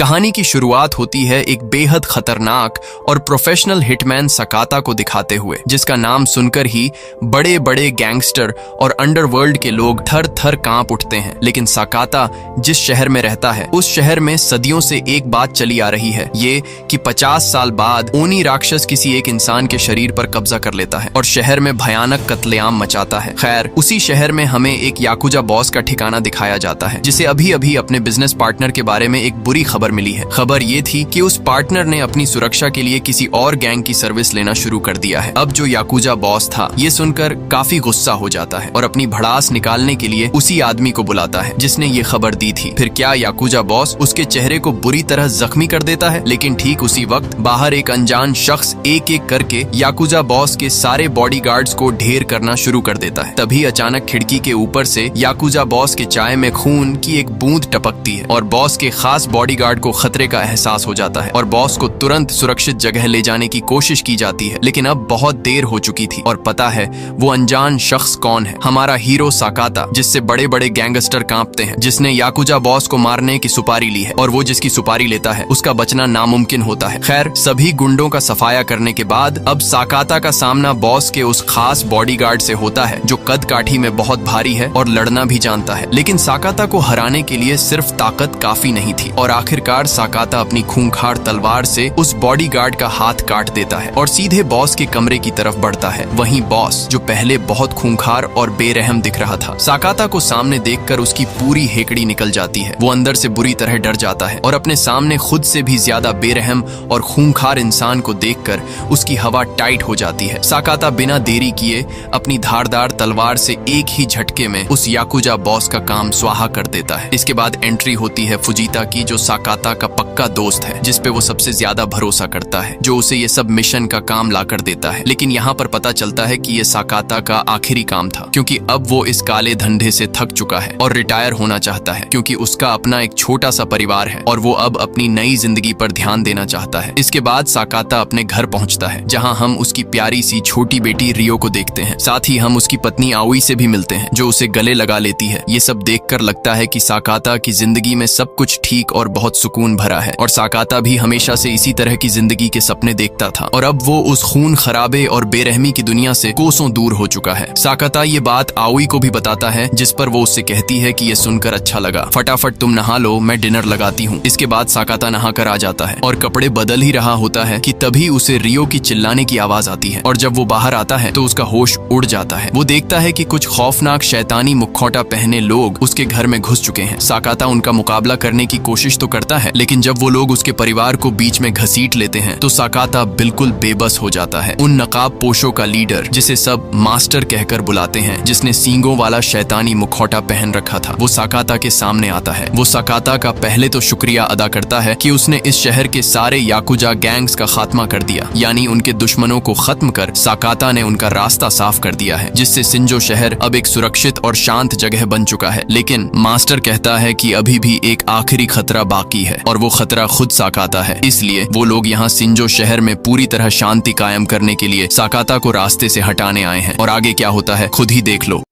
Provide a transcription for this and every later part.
कहानी की शुरुआत होती है एक बेहद खतरनाक और प्रोफेशनल हिटमैन सकाता को दिखाते हुए, जिसका नाम सुनकर ही बड़े बड़े गैंगस्टर और अंडरवर्ल्ड के लोग थर थर कांप उठते हैं। लेकिन सकाता जिस शहर में रहता है उस शहर में सदियों से एक बात चली आ रही है, ये कि 50 साल बाद ओनी राक्षस किसी एक इंसान के शरीर पर कब्जा कर लेता है और शहर में भयानक कत्लेआम मचाता है। खैर, उसी शहर में हमें एक याकुजा बॉस का ठिकाना दिखाया जाता है, जिसे अभी अभी अपने बिजनेस पार्टनर के बारे में एक बुरी खबर मिली है। खबर ये थी कि उस पार्टनर ने अपनी सुरक्षा के लिए किसी और गैंग की सर्विस लेना शुरू कर दिया है। अब जो याकुजा बॉस था ये सुनकर काफी गुस्सा हो जाता है और अपनी भड़ास निकालने के लिए उसी आदमी को बुलाता है जिसने ये खबर दी थी। फिर क्या याकुजा बॉस उसके चेहरे को बुरी तरह जख्मी कर देता है। लेकिन ठीक उसी वक्त बाहर एक अनजान शख्स एक एक करके याकुजा बॉस के सारे बॉडीगार्ड्स को ढेर करना शुरू कर देता है। तभी अचानक खिड़की के ऊपर से याकुजा बॉस के चाय में खून की एक बूंद टपकती है और बॉस के खास बॉडीगार्ड को खतरे का एहसास हो जाता है और बॉस को तुरंत सुरक्षित जगह ले जाने की कोशिश की जाती है। लेकिन अब बहुत देर हो चुकी थी और पता है वो अनजान शख्स कौन है। हमारा हीरो सकाता, जिससे बड़े बड़े गैंगस्टर कांपते हैं, जिसने याकुजा बॉस को मारने की सुपारी ली है और वो जिसकी सुपारी लेता है उसका बचना नामुमकिन होता है। खैर, सभी गुंडों का सफाया करने के बाद अब सकाता का सामना बॉस के उस खास बॉडीगार्ड से होता है जो कद काठी में बहुत भारी है और लड़ना भी जानता है। लेकिन सकाता को हराने के लिए सिर्फ ताकत काफी नहीं थी और आखिरकार सकाता अपनी खूंखार तलवार से उस बॉडीगार्ड का हाथ काट देता है और सीधे बॉस के कमरे की तरफ बढ़ता है। वहीं बॉस, जो पहले बहुत खूंखार और बेरहम दिख रहा था, सकाता को सामने देखकर उसकी पूरी हेकड़ी निकल जाती है। वो अंदर से बुरी तरह डर जाता है और अपने सामने खुद से भी ज्यादा बेरहम और खूंखार इंसान को देखकर उसकी हवा टाइट हो जाती है। सकाता बिना देरी किए अपनी धारदार तलवार से एक ही झटके में उस याकुजा बॉस का काम स्वाहा कर देता है। इसके बाद एंट्री होती है फुजीता की, जो सकाता का पक्का दोस्त है, जिसपे वो सबसे ज्यादा भरोसा करता है, जो उसे ये सब मिशन का काम ला कर देता है। लेकिन यहाँ पर पता चलता है कि ये सकाता का आखिरी काम था, क्योंकि अब वो इस काले धंधे से थक चुका है और रिटायर होना चाहता है, क्योंकि उसका अपना एक छोटा सा परिवार है और वो अब अपनी नई जिंदगी पर ध्यान देना चाहता है। इसके बाद सकाता अपने घर पहुंचता है, जहाँ हम उसकी प्यारी सी छोटी बेटी रियो को देखते हैं। साथ ही हम उसकी पत्नी आउई से भी मिलते हैं, जो उसे गले लगा लेती है। ये सब देखकर लगता है कि सकाता की जिंदगी में सब कुछ ठीक और बहुत सुकून भरा है और सकाता भी हमेशा से इसी तरह की जिंदगी के सपने देखता था और अब वो उस खून खराबे और बेरहमी की दुनिया से कोसों दूर हो चुका है। सकाता ये बात आउई को भी बताता है, जिस पर वो उससे कहती है कि ये सुनकर अच्छा लगा, फटाफट तुम नहा लो, मैं डिनर लगाती हूँ। इसके बाद सकाता नहाकर आ जाता है और कपड़े बदल ही रहा होता है कि तभी उसे रियो की चिल्लाने की आवाज आती है और जब वो बाहर आता है तो उसका होश उड़ जाता है। वो देखता है कि कुछ खौफनाक शैतानी मुखौटा पहने लोग उसके घर में घुस चुके हैं। सकाता उनका मुकाबला करने की कोशिश तो करता है, लेकिन जब वो लोग उसके परिवार को बीच में घसीट लेते हैं तो सकाता बिल्कुल बेबस हो जाता है। उन नकाब पोशों का लीडर, जिसे सब मास्टर कहकर बुलाते हैं, जिसने सींगों वाला शैतानी मुखौटा पहन रखा था, वो सकाता के सामने आता है। वो सकाता का पहले तो शुक्रिया अदा करता है कि उसने इस शहर के सारे याकुजा गैंग्स का खात्मा कर दिया, यानी उनके दुश्मनों को खत्म कर सकाता ने उनका रास्ता साफ कर दिया है, जिससे सिंजो शहर अब एक सुरक्षित और शांत जगह बन चुका है। लेकिन मास्टर कहता है कि अभी भी एक आखिरी खतरा बाकी है और वो खतरा खुद सकाता है। इसलिए वो लोग यहाँ सिंजो शहर में पूरी तरह शांति कायम करने के लिए सकाता को रास्ते से हटाने आए हैं और आगे क्या होता है खुद ही देख लो।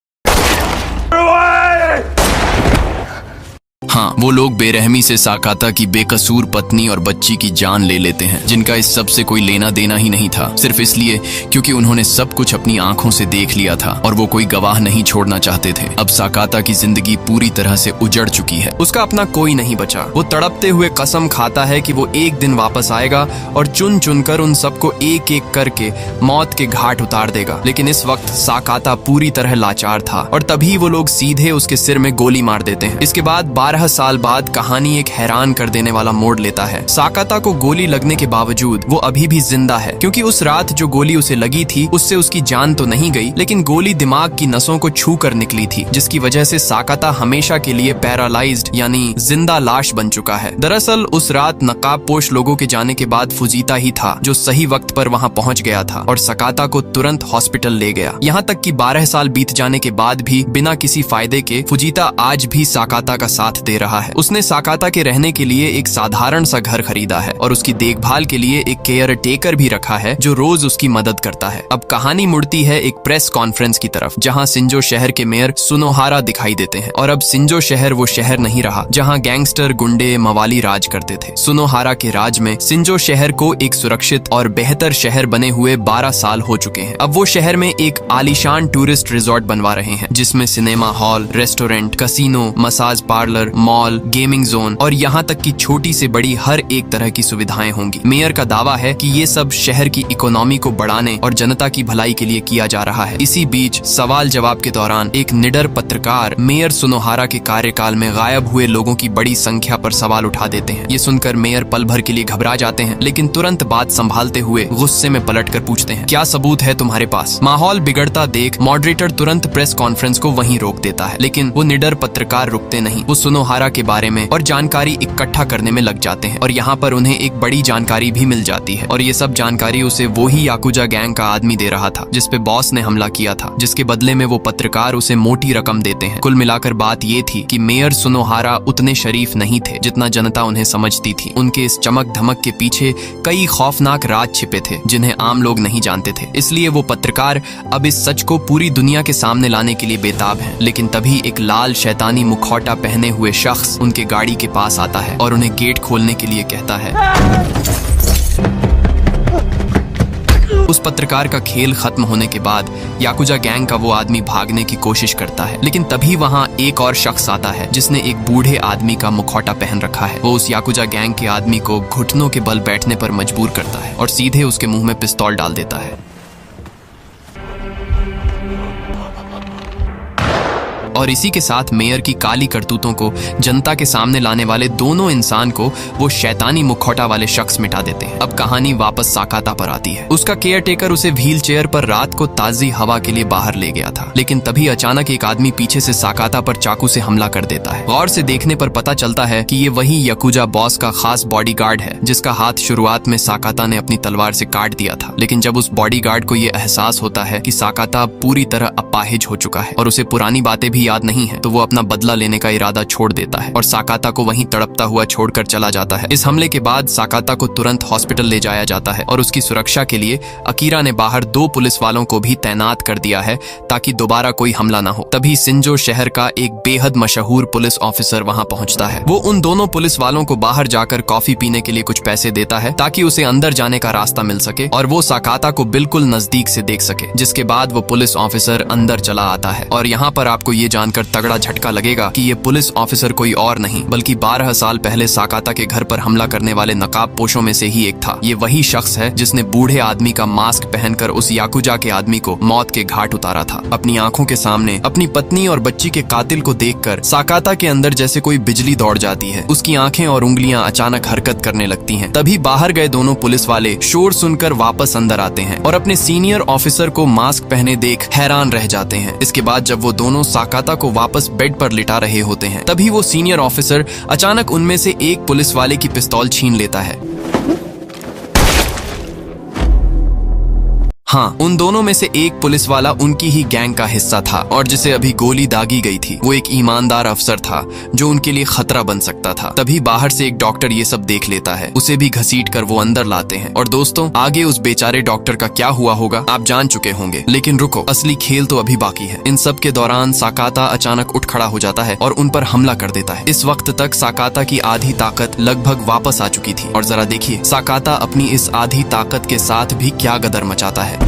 हाँ, वो लोग बेरहमी से सकाता की बेकसूर पत्नी और बच्ची की जान ले लेते हैं, जिनका इस सब से कोई लेना देना ही नहीं था, सिर्फ इसलिए क्योंकि उन्होंने सब कुछ अपनी आंखों से देख लिया था और वो कोई गवाह नहीं छोड़ना चाहते थे। अब सकाता की जिंदगी पूरी तरह से उजड़ चुकी है, उसका अपना कोई नहीं बचा। वो तड़पते हुए कसम खाता है कि वो एक दिन वापस आएगा और चुन चुनकर उन सबको एक एक करके मौत के घाट उतार देगा। लेकिन इस वक्त सकाता पूरी तरह लाचार था और तभी वो लोग सीधे उसके सिर में गोली मार देते हैं। इसके बाद 12 साल बाद कहानी एक हैरान कर देने वाला मोड़ लेता है। सकाता को गोली लगने के बावजूद वो अभी भी जिंदा है, क्योंकि उस रात जो गोली उसे लगी थी उससे उसकी जान तो नहीं गई, लेकिन गोली दिमाग की नसों को छू कर निकली थी, जिसकी वजह से सकाता हमेशा के लिए पैरालाइज्ड यानी जिंदा लाश बन चुका है। दरअसल उस रात नकाबपोश लोगों के जाने के बाद फुजीता ही था जो सही वक्त पर वहाँ पहुँच गया था और सकाता को तुरंत हॉस्पिटल ले गया। यहाँ तक कि 12 साल बीत जाने के बाद भी बिना किसी फायदे के फुजीता आज भी सकाता का साथ दे रहा है। उसने साकाता के रहने के लिए एक साधारण सा घर खरीदा है और उसकी देखभाल के लिए एक केयर टेकर भी रखा है जो रोज उसकी मदद करता है। अब कहानी मुड़ती है एक प्रेस कॉन्फ्रेंस की तरफ, जहाँ शिंजो शहर के मेयर सुनोहारा दिखाई देते हैं। और अब शिंजो शहर वो शहर नहीं रहा जहाँ गैंगस्टर, गुंडे, मवाली राज करते थे। सुनोहारा के राज में शिंजो शहर को एक सुरक्षित और बेहतर शहर बने हुए 12 साल हो चुके हैं। अब वो शहर में एक आलीशान टूरिस्ट रिजॉर्ट बनवा रहे हैं जिसमें cinema hall, restaurant, casino, massage parlour, mall, gaming zone और यहाँ तक कि छोटी से बड़ी हर एक तरह की सुविधाएं होंगी। मेयर का दावा है कि ये सब शहर की इकोनॉमी को बढ़ाने और जनता की भलाई के लिए किया जा रहा है। इसी बीच सवाल जवाब के दौरान एक निडर पत्रकार मेयर सुनोहारा के कार्यकाल में गायब हुए लोगों की बड़ी संख्या पर सवाल उठा देते हैं। ये सुनकर मेयर पल भर के लिए घबरा जाते हैं, लेकिन तुरंत बात संभालते हुए गुस्से में पलटकर पूछते हैं, क्या सबूत है तुम्हारे पास? माहौल बिगड़ता देख मॉडरेटर तुरंत प्रेस कॉन्फ्रेंस को वहीं रोक देता है, लेकिन वो निडर पत्रकार रुकते नहीं। वो सुनोहारा के बारे में और जानकारी इकट्ठा करने में लग जाते हैं और यहाँ पर उन्हें एक बड़ी जानकारी भी मिल जाती है। और ये सब जानकारी उसे वो ही याकुजा गैंग का आदमी दे रहा था जिसपे बॉस ने हमला किया था, जिसके बदले में वो पत्रकार उसे मोटी रकम देते हैं। कुल मिलाकर बात ये थी कि मेयर सुनोहारा उतने शरीफ नहीं थे जितना जनता उन्हें समझती थी। उनके इस चमक धमक के पीछे कई खौफनाक राज छिपे थे जिन्हें आम लोग नहीं जानते थे। इसलिए वो पत्रकार अब इस सच को पूरी दुनिया के सामने लाने के लिए बेताब हैं। लेकिन तभी एक लाल शैतानी मुखौटा पहने हुए शख्स उनके गाड़ी के पास आता है और उन्हें गेट खोलने के लिए कहता है। उस पत्रकार का खेल खत्म होने के बाद याकुजा गैंग का वो आदमी भागने की कोशिश करता है, लेकिन तभी वहाँ एक और शख्स आता है जिसने एक बूढ़े आदमी का मुखौटा पहन रखा है। वो उस याकुजा गैंग के आदमी को घुटनों के बल बैठने पर मजबूर करता है और सीधे उसके मुंह में पिस्तौल डाल देता है। और इसी के साथ मेयर की काली करतूतों को जनता के सामने लाने वाले दोनों इंसान को वो शैतानी मुखौटा वाले शख्स मिटा देते हैं। अब कहानी वापस साकाता पर आती है। उसका केयर टेकर उसे व्हील चेयर पर रात को ताजी हवा के लिए बाहर ले गया था, लेकिन तभी अचानक एक आदमी पीछे से साकाता पर चाकू से हमला कर देता है। गौर से देखने पर पता चलता है कि ये वही याकुजा बॉस का खास बॉडीगार्ड है जिसका हाथ शुरुआत में साकाता ने अपनी तलवार से काट दिया था। लेकिन जब उस बॉडीगार्ड को ये एहसास होता है कि साकाता पूरी तरह अपाहिज हो चुका है और उसे पुरानी बातें भी याद नहीं है, तो वो अपना बदला लेने का इरादा छोड़ देता है और साकाता को वहीं तड़पता हुआ छोड़कर चला जाता है। इस हमले के बाद साकाता को तुरंत हॉस्पिटल ले जाया जाता है और उसकी सुरक्षा के लिए अकीरा ने बाहर 2 पुलिस वालों को भी तैनात कर दिया है ताकि दोबारा कोई हमला ना हो। तभी शिंजो शहर का एक बेहद मशहूर पुलिस ऑफिसर वहां पहुंचता है। वो उन दोनों पुलिस वालों को बाहर जाकर कॉफी पीने के लिए कुछ पैसे देता है ताकि उसे अंदर जाने का रास्ता मिल सके और वो साकाता को बिल्कुल नजदीक से देख सके। जिसके बाद वो पुलिस ऑफिसर अंदर चला आता है और यहाँ पर आपको ये जानकर तगड़ा झटका लगेगा कि ये पुलिस ऑफिसर कोई और नहीं बल्कि 12 साल पहले साकाता के घर पर हमला करने वाले नकाब पोशों में से ही एक था। ये वही शख्स है जिसने बूढ़े आदमी का मास्क पहनकर उस याकुजा के आदमी को मौत के घाट उतारा था। अपनी आंखों के सामने अपनी पत्नी और बच्ची के कातिल को देखकर साकाता के अंदर जैसे कोई बिजली दौड़ जाती है। उसकी आंखें और उंगलियां अचानक हरकत करने लगती हैं। तभी बाहर गए दोनों पुलिस वाले शोर सुनकर वापस अंदर आते हैं और अपने सीनियर ऑफिसर को मास्क पहने देख हैरान रह जाते हैं। इसके बाद जब वो दोनों साकाता को वापस बेड पर लिटा रहे होते हैं, तभी वो सीनियर ऑफिसर अचानक उनमें से एक पुलिस वाले की पिस्तौल छीन लेता है। हाँ, उन दोनों में से एक पुलिस वाला उनकी ही गैंग का हिस्सा था और जिसे अभी गोली दागी गई थी वो एक ईमानदार अफसर था जो उनके लिए खतरा बन सकता था। तभी बाहर से एक डॉक्टर ये सब देख लेता है, उसे भी घसीट कर वो अंदर लाते हैं। और दोस्तों, आगे उस बेचारे डॉक्टर का क्या हुआ होगा आप जान चुके होंगे, लेकिन रुको, असली खेल तो अभी बाकी है। इन सब के दौरान साकाता अचानक उठ खड़ा हो जाता है और उन पर हमला कर देता है। इस वक्त तक साकाता की आधी ताकत लगभग वापस आ चुकी थी और जरा देखिए साकाता अपनी इस आधी ताकत के साथ भी क्या गदर मचाता है।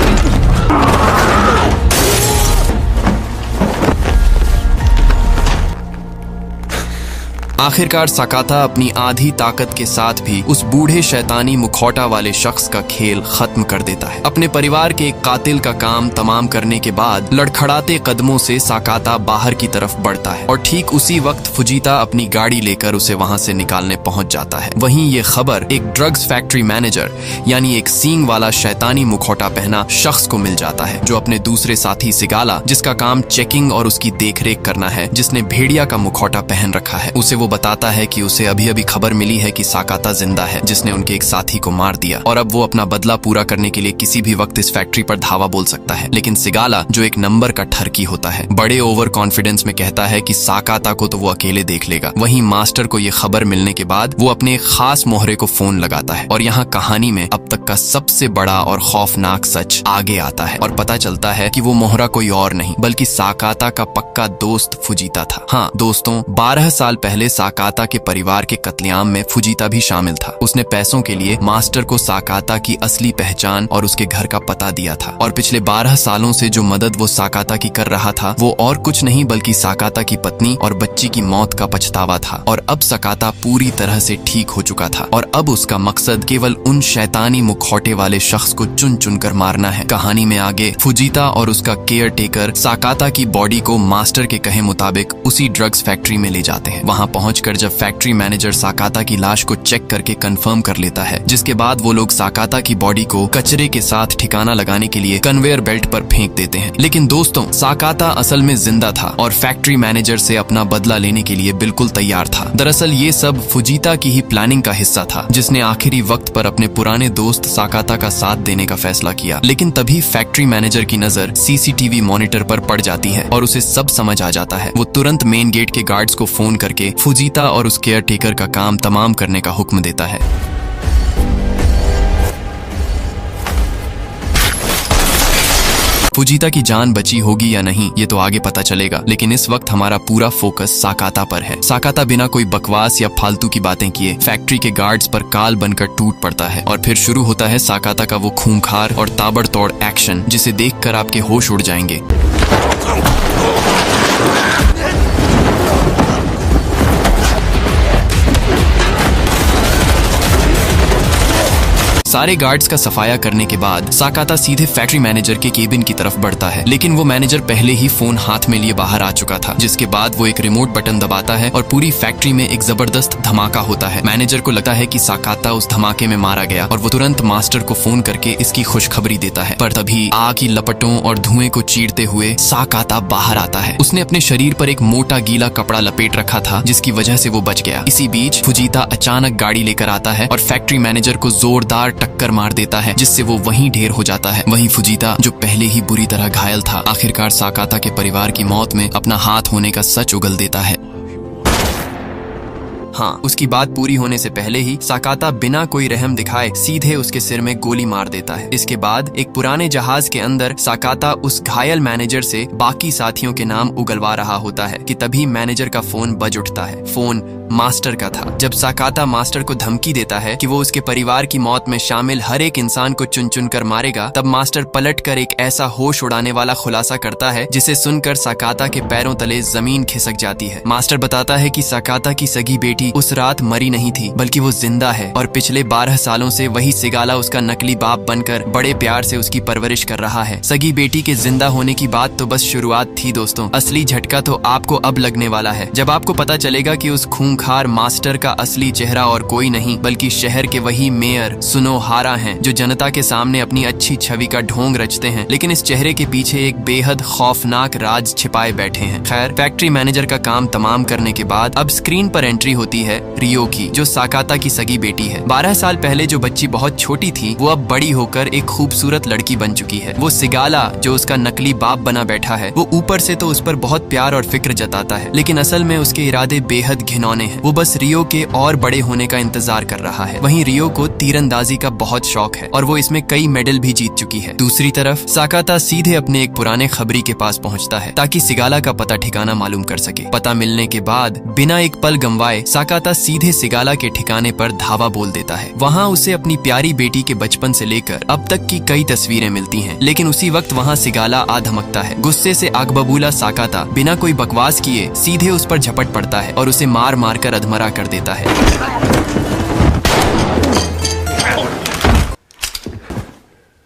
आखिरकार साकाता अपनी आधी ताकत के साथ भी उस बूढ़े शैतानी मुखौटा वाले शख्स का खेल खत्म कर देता है। अपने परिवार के एक कातिल का काम तमाम करने के बाद लड़खड़ाते कदमों से साकाता बाहर की तरफ बढ़ता है और ठीक उसी वक्त फुजीता अपनी गाड़ी लेकर उसे वहां से निकालने पहुंच जाता है। वहीं ये खबर एक ड्रग्स फैक्ट्री मैनेजर यानी एक सींग वाला शैतानी मुखौटा पहना शख्स को मिल जाता है जो अपने दूसरे साथी सिगाला, जिसका काम चेकिंग और उसकी देखरेख करना है, जिसने भेड़िया का मुखौटा पहन रखा है, उसे वो बताता है कि उसे अभी अभी खबर मिली है कि साकाता जिंदा है, जिसने उनके एक साथी को मार दिया और अब वो अपना बदला पूरा करने के लिए किसी भी वक्त इस फैक्ट्री पर धावा बोल सकता है। लेकिन सिगाला, जो एक नंबर का ठरकी होता है, बड़े ओवर कॉन्फिडेंस में कहता है कि साकाता को तो वो अकेले देख लेगा। वहीं मास्टर को ये खबर मिलने के बाद वो अपने खास मोहरे को फोन लगाता है और यहाँ कहानी में अब तक का सबसे बड़ा और खौफनाक सच आगे आता है और पता चलता है कि वो मोहरा कोई और नहीं बल्कि साकाता का पक्का दोस्त फुजीता था। हाँ दोस्तों, 12 साल पहले साकाता के परिवार के कत्लेआम में फुजीता भी शामिल था। उसने पैसों के लिए मास्टर को साकाता की असली पहचान और उसके घर का पता दिया था और पिछले 12 सालों से जो मदद वो साकाता की कर रहा था वो और कुछ नहीं बल्कि साकाता की पत्नी और बच्ची की मौत का पछतावा था। और अब साकाता पूरी तरह से ठीक हो चुका था और अब उसका मकसद केवल उन शैतानी मुखौटे वाले शख्स को चुन चुन कर मारना है। कहानी में आगे फुजीता और उसका केयर टेकर साकाता की बॉडी को मास्टर के कहे मुताबिक उसी ड्रग्स फैक्ट्री में ले जाते हैं। वहाँ पहुंचकर जब फैक्ट्री मैनेजर साकाता की लाश को चेक करके कंफर्म कर लेता है, जिसके बाद वो लोग साकाता की बॉडी को कचरे के साथ ठिकाना लगाने के लिए कन्वेयर बेल्ट पर फेंक देते हैं। लेकिन दोस्तों, साकाता असल में जिंदा था और फैक्ट्री मैनेजर से अपना बदला लेने के लिए बिल्कुल तैयार था। दरअसल ये सब फुजीता की ही प्लानिंग का हिस्सा था, जिसने आखिरी वक्त पर अपने पुराने दोस्त साकाता का साथ देने का फैसला किया। लेकिन तभी फैक्ट्री मैनेजर की नजर सीसीटीवी मॉनिटर पर पड़ जाती है और उसे सब समझ आ जाता है। वो तुरंत मेन गेट के गार्ड्स को फोन करके फुजीता और उस केयर टेकर का काम तमाम करने का हुक्म देता है। फुजीता की जान बची होगी या नहीं ये तो आगे पता चलेगा, लेकिन इस वक्त हमारा पूरा फोकस साकाता पर है। साकाता बिना कोई बकवास या फालतू की बातें किए फैक्ट्री के गार्ड्स पर काल बनकर टूट पड़ता है और फिर शुरू होता है साकाता का वो खूंखार और ताबड़तोड़ एक्शन, जिसे देखकर आपके होश उड़ जाएंगे। सारे गार्ड्स का सफाया करने के बाद साकाता सीधे फैक्ट्री मैनेजर के केबिन की तरफ बढ़ता है, लेकिन वो मैनेजर पहले ही फोन हाथ में लिए बाहर आ चुका था। जिसके बाद वो एक रिमोट बटन दबाता है और पूरी फैक्ट्री में एक जबरदस्त धमाका होता है। मैनेजर को लगता है कि साकाता उस धमाके में मारा गया और वो तुरंत मास्टर को फोन करके इसकी खुशखबरी देता है। पर तभी आग की लपटों और धुएं को चीरते हुए साकाता बाहर आता है। उसने अपने शरीर पर एक मोटा गीला कपड़ा लपेट रखा था, जिसकी वजह से वो बच गया। इसी बीच फुजीता अचानक गाड़ी लेकर आता है और फैक्ट्री मैनेजर को जोरदार टक्कर मार देता है, जिससे वो वहीं ढेर हो जाता है। वहीं फुजीता, जो पहले ही बुरी तरह घायल था, आखिरकार साकाता के परिवार की मौत में अपना हाथ होने का सच उगल देता है। हाँ, उसकी बात पूरी होने से पहले ही साकाता बिना कोई रहम दिखाए सीधे उसके सिर में गोली मार देता है। इसके बाद एक पुराने जहाज के अंदर साकाता उस घायल मैनेजर से बाकी साथियों के नाम उगलवा रहा होता है कि तभी मैनेजर का फोन बज उठता है। फोन मास्टर का था। जब साकाता मास्टर को धमकी देता है कि वो उसके परिवार की मौत में शामिल हर एक इंसान को चुन चुन कर मारेगा, तब मास्टर पलटकर एक ऐसा होश उड़ाने वाला खुलासा करता है जिसे सुनकर साकाता के पैरों तले जमीन खिसक जाती है। मास्टर बताता है कि साकाता की सगी बेटी उस रात मरी नहीं थी, बल्कि वो जिंदा है और पिछले 12 सालों से वही सिगाला उसका नकली बाप बनकर बड़े प्यार से उसकी परवरिश कर रहा है। सगी बेटी के जिंदा होने की बात तो बस शुरुआत थी दोस्तों, असली झटका तो आपको अब लगने वाला है, जब आपको पता चलेगा कि उस खूंखार मास्टर का असली चेहरा और कोई नहीं बल्कि शहर के वही मेयर सुनोहारा हैं, जो जनता के सामने अपनी अच्छी छवि का ढोंग रचते हैं, लेकिन इस चेहरे के पीछे एक बेहद खौफनाक राज छिपाए बैठे हैं। खैर, फैक्ट्री मैनेजर का काम तमाम करने के बाद अब स्क्रीन पर एंट्री होती है रियो की, जो साकाता की सगी बेटी है। 12 साल पहले जो बच्ची बहुत छोटी थी, वो अब बड़ी होकर एक खूबसूरत लड़की बन चुकी है। वो सिगाला, जो उसका नकली बाप बना बैठा है, वो ऊपर से तो उस पर बहुत प्यार और फिक्र जताता है, लेकिन असल में उसके इरादे बेहद घिनौने हैं। वो बस रियो के और बड़े होने का इंतजार कर रहा है। वहीं रियो को तीरंदाजी का बहुत शौक है और वो इसमें कई मेडल भी जीत चुकी है। दूसरी तरफ साकाता सीधे अपने एक पुराने खबरी के पास पहुंचता है ताकि सिगाला का पता ठिकाना मालूम कर सके। पता मिलने के बाद बिना एक पल गंवाए साकाता सीधे सिगाला के ठिकाने पर धावा बोल देता है। वहाँ उसे अपनी प्यारी बेटी के बचपन से लेकर अब तक की कई तस्वीरें मिलती हैं, लेकिन उसी वक्त वहाँ सिगाला आ धमकता है। गुस्से से आग बबूला साकाता बिना कोई बकवास किए सीधे उस पर झपट पड़ता है और उसे मार मार कर अधमरा कर देता है।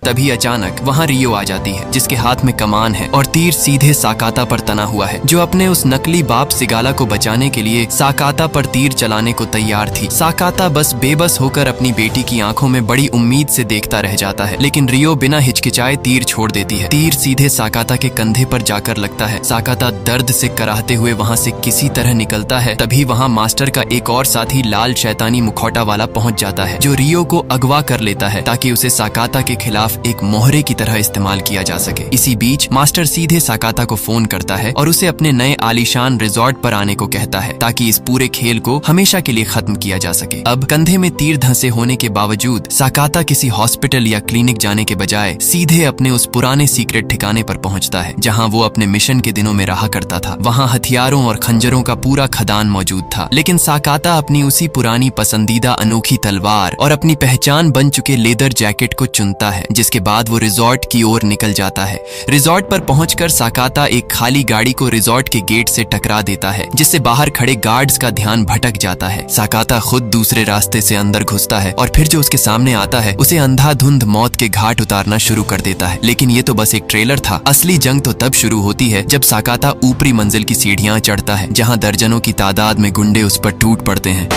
तभी अचानक वहाँ रियो आ जाती है, जिसके हाथ में कमान है और तीर सीधे साकाता पर तना हुआ है, जो अपने उस नकली बाप सिगाला को बचाने के लिए साकाता पर तीर चलाने को तैयार थी। साकाता बस बेबस होकर अपनी बेटी की आंखों में बड़ी उम्मीद से देखता रह जाता है, लेकिन रियो बिना हिचकिचाए तीर छोड़ देती है। तीर सीधे साकाता के कंधे पर जाकर लगता है। साकाता दर्द से कराहते हुए वहाँ से किसी तरह निकलता है। तभी वहाँ मास्टर का एक और साथी लाल शैतानी मुखौटा वाला पहुँच जाता है, जो रियो को अगवा कर लेता है ताकि उसे साकाता के खिलाफ एक मोहरे की तरह इस्तेमाल किया जा सके। इसी बीच मास्टर सीधे साकाता को फोन करता है और उसे अपने नए आलीशान रिजॉर्ट पर आने को कहता है ताकि इस पूरे खेल को हमेशा के लिए खत्म किया जा सके। अब कंधे में तीर धंसे होने के बावजूद साकाता किसी हॉस्पिटल या क्लिनिक जाने के बजाय सीधे अपने उस पुराने सीक्रेट ठिकाने पर पहुंचता है, जहां वो अपने मिशन के दिनों में रहा करता था। वहां हथियारों और खंजरों का पूरा खदान मौजूद था, लेकिन साकाता अपनी उसी पुरानी पसंदीदा अनोखी तलवार और अपनी पहचान बन चुके लेदर जैकेट को चुनता है, जिसके बाद वो रिजॉर्ट की ओर निकल जाता है। रिजॉर्ट पर पहुंचकर साकाता एक खाली गाड़ी को रिजॉर्ट के गेट से टकरा देता है, जिससे बाहर खड़े गार्ड्स का ध्यान भटक जाता है। साकाता खुद दूसरे रास्ते से अंदर घुसता है और फिर जो उसके सामने आता है उसे अंधाधुंध मौत के घाट उतारना शुरू कर देता है। लेकिन ये तो बस एक ट्रेलर था। असली जंग तो तब शुरू होती है जब साकाता ऊपरी मंजिल की सीढ़ियां चढ़ता है, जहां दर्जनों की तादाद में गुंडे उस पर टूट पड़ते हैं।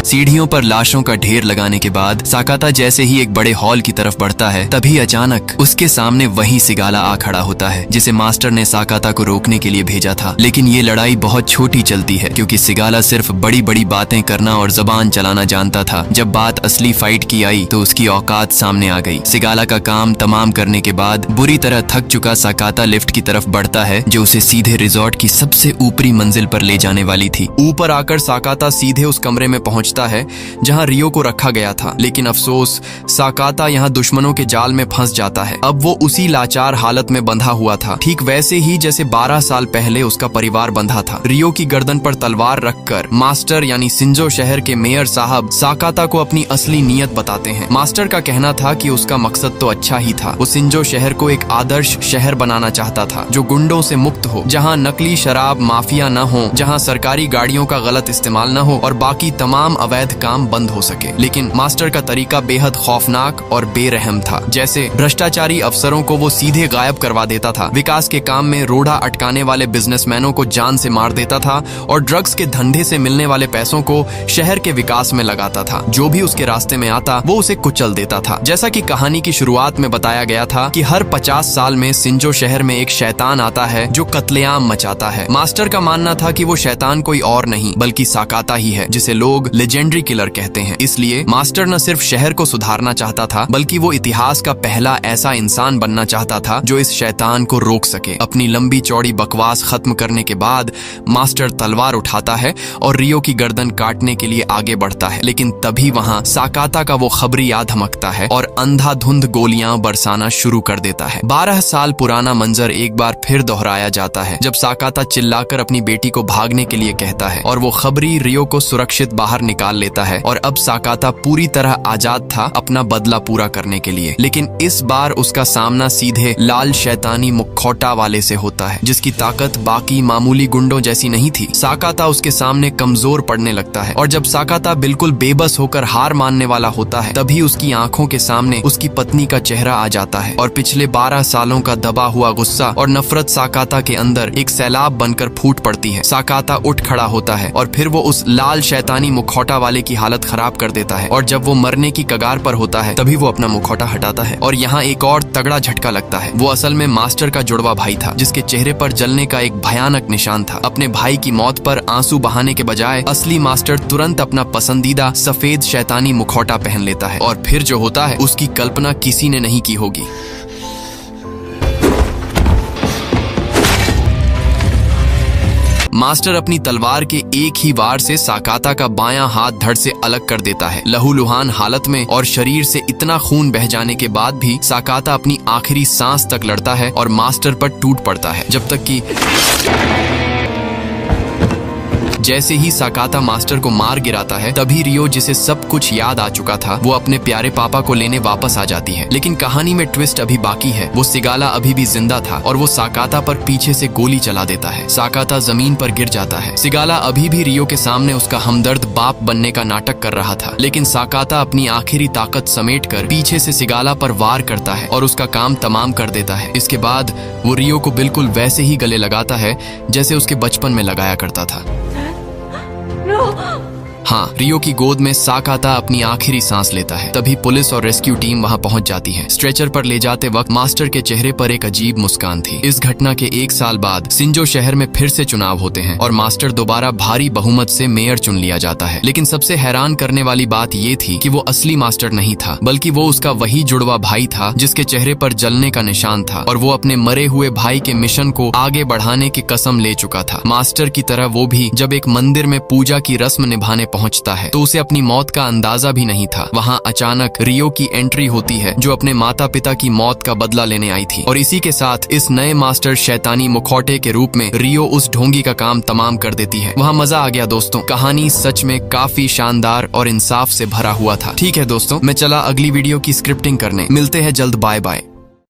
सीढ़ियों पर लाशों का ढेर लगाने के बाद साकाता जैसे ही एक बड़े हॉल की तरफ बढ़ता है, तभी अचानक उसके सामने वही सिगाला आ खड़ा होता है, जिसे मास्टर ने साकाता को रोकने के लिए भेजा था। लेकिन ये लड़ाई बहुत छोटी चलती है, क्योंकि सिगाला सिर्फ बड़ी बड़ी बातें करना और जबान चलाना जानता था। जब बात असली फाइट की आई तो उसकी औकात सामने आ गई। सिगाला का काम तमाम करने के बाद बुरी तरह थक चुका साकाता लिफ्ट की तरफ बढ़ता है, जो उसे सीधे रिजॉर्ट की सबसे ऊपरी मंजिल पर ले जाने वाली थी। ऊपर आकर साकाता सीधे उस कमरे में पहुंचता है जहां रियो को रखा गया था, लेकिन अफसोस साकाता यहां दुश्मनों के जाल में फंस जाता है। अब वो उसी लाचार हालत में बंधा हुआ था, ठीक वैसे ही जैसे 12 साल पहले उसका परिवार बंधा था। रियो की गर्दन पर तलवार रखकर मास्टर यानी सिंजो शहर के मेयर साहब साकाता को अपनी असली नीयत बताते हैं। मास्टर का कहना था कि उसका मकसद तो अच्छा ही था। वो सिंजो शहर को एक आदर्श शहर बनाना चाहता था, जो गुंडों से मुक्त हो, जहां नकली शराब माफिया न हो, जहां सरकारी गाड़ियों का गलत इस्तेमाल न हो और बाकी तमाम अवैध काम बंद हो सके। लेकिन मास्टर का तरीका बेहद खौफनाक और बेरहम था। जैसे भ्रष्टाचारी अफसरों को वो सीधे गायब करवा देता था, विकास के काम में रोड़ा अटकाने वाले बिजनेसमैनों को जान से मार देता था और ड्रग्स के धंधे से मिलने वाले पैसों को शहर के विकास में लगाता था। जो भी उसके रास्ते में आता वो उसे कुचल देता था। जैसा कि कहानी की शुरुआत में बताया गया था कि हर 50 साल में सिंजो शहर में एक शैतान आता है जो कत्लेआम मचाता है। मास्टर का मानना था कि वो शैतान कोई और नहीं बल्कि साकाता ही है, जिसे लोग लेजेंडरी किलर कहते हैं। इसलिए मास्टर न सिर्फ शहर को सुधारना चाहता था, बल्कि वो इतिहास का पहला ऐसा इंसान बनना चाहता था जो इस शैतान को रोक सके। अपनी लंबी चौड़ी बकवास खत्म करने के बाद मास्टर तलवार उठाता है और रियो की गर्दन काटने के लिए आगे बढ़ता है, लेकिन तभी वहां साकाता का वो खबरी याद धमकता है और अंधाधुंध गोलियां बरसाना शुरू कर देता है। 12 साल पुराना मंजर एक बार फिर दोहराया जाता है, जब साकाता चिल्लाकर अपनी बेटी को भागने के लिए कहता है और वो खबरी रियो को सुरक्षित बाहर निकाल लेता है। और अब साकाता पूरी तरह आजाद था अपना बदला पूरा करने के लिए। लेकिन इस बार उसका सामना सीधे लाल शैतानी मुखौटा वाले से होता है, जिसकी ताकत बाकी मामूली गुंडों जैसी नहीं थी। साकाता उसके सामने कमजोर पड़ने लगता है और जब साकाता बिल्कुल बेबस होकर हार मानने वाला होता है, तभी उसकी आंखों के सामने उसकी पत्नी का चेहरा आ जाता है और पिछले 12 सालों का दबा हुआ गुस्सा और नफरत साकाता के अंदर एक सैलाब बनकर फूट पड़ती है। साकाता उठ खड़ा होता है और फिर वो उस लाल शैतानी मुखौटा वाले की हालत खराब कर देता है और जब वो मरने की कगार पर होता है तभी वो अपना मुखौटा हटाता है। और यहाँ एक और तगड़ा झटका लगता है। वो असल में मास्टर का जुड़वा भाई था, जिसके चेहरे पर जलने का एक भयानक निशान था। अपने भाई की मौत पर आंसू बहाने के बजाय असली मास्टर तुरंत अपना पसंदीदा सफेद शैतानी मुखौटा पहन लेता है और फिर जो होता है उसकी कल्पना किसी ने नहीं की होगी। मास्टर अपनी तलवार के एक ही वार से साकाता का बायां हाथ धड़ से अलग कर देता है। लहूलुहान हालत में और शरीर से इतना खून बह जाने के बाद भी साकाता अपनी आखिरी सांस तक लड़ता है और मास्टर पर टूट पड़ता है, जैसे ही साकाता मास्टर को मार गिराता है तभी रियो, जिसे सब कुछ याद आ चुका था, वो अपने प्यारे पापा को लेने वापस आ जाती है। लेकिन कहानी में ट्विस्ट अभी बाकी है। वो सिगाला अभी भी जिंदा था और वो साकाता पर पीछे से गोली चला देता है। साकाता जमीन पर गिर जाता है। सिगाला अभी भी रियो के सामने उसका हमदर्द बाप बनने का नाटक कर रहा था, लेकिन साकाता अपनी आखिरी ताकत समेटकर पीछे से सिगाला पर वार करता है और उसका काम तमाम कर देता है। इसके बाद वो रियो को बिल्कुल वैसे ही गले लगाता है जैसे उसके बचपन में लगाया करता था। हाँ, रियो की गोद में साकाता अपनी आखिरी सांस लेता है। तभी पुलिस और रेस्क्यू टीम वहां पहुंच जाती है। स्ट्रेचर पर ले जाते वक्त मास्टर के चेहरे पर एक अजीब मुस्कान थी। इस घटना के 1 साल बाद सिंजो शहर में फिर से चुनाव होते हैं और मास्टर दोबारा भारी बहुमत से मेयर चुन लिया जाता है। लेकिन सबसे हैरान करने वाली बात ये थी कि वो असली मास्टर नहीं था, बल्कि वो उसका वही जुड़वा भाई था जिसके चेहरे पर जलने का निशान था और वो अपने मरे हुए भाई के मिशन को आगे बढ़ाने की कसम ले चुका था। मास्टर की तरह वो भी जब एक मंदिर में पूजा की रस्म निभाने पहुंचता है तो उसे अपनी मौत का अंदाजा भी नहीं था। वहां अचानक रियो की एंट्री होती है, जो अपने माता पिता की मौत का बदला लेने आई थी। और इसी के साथ इस नए मास्टर शैतानी मुखौटे के रूप में रियो उस ढोंगी का काम तमाम कर देती है। वहां मजा आ गया दोस्तों। कहानी सच में काफी शानदार और इंसाफ से भरा हुआ था। ठीक है दोस्तों, मैं चला अगली वीडियो की स्क्रिप्टिंग करने। मिलते हैं जल्द। Bye bye.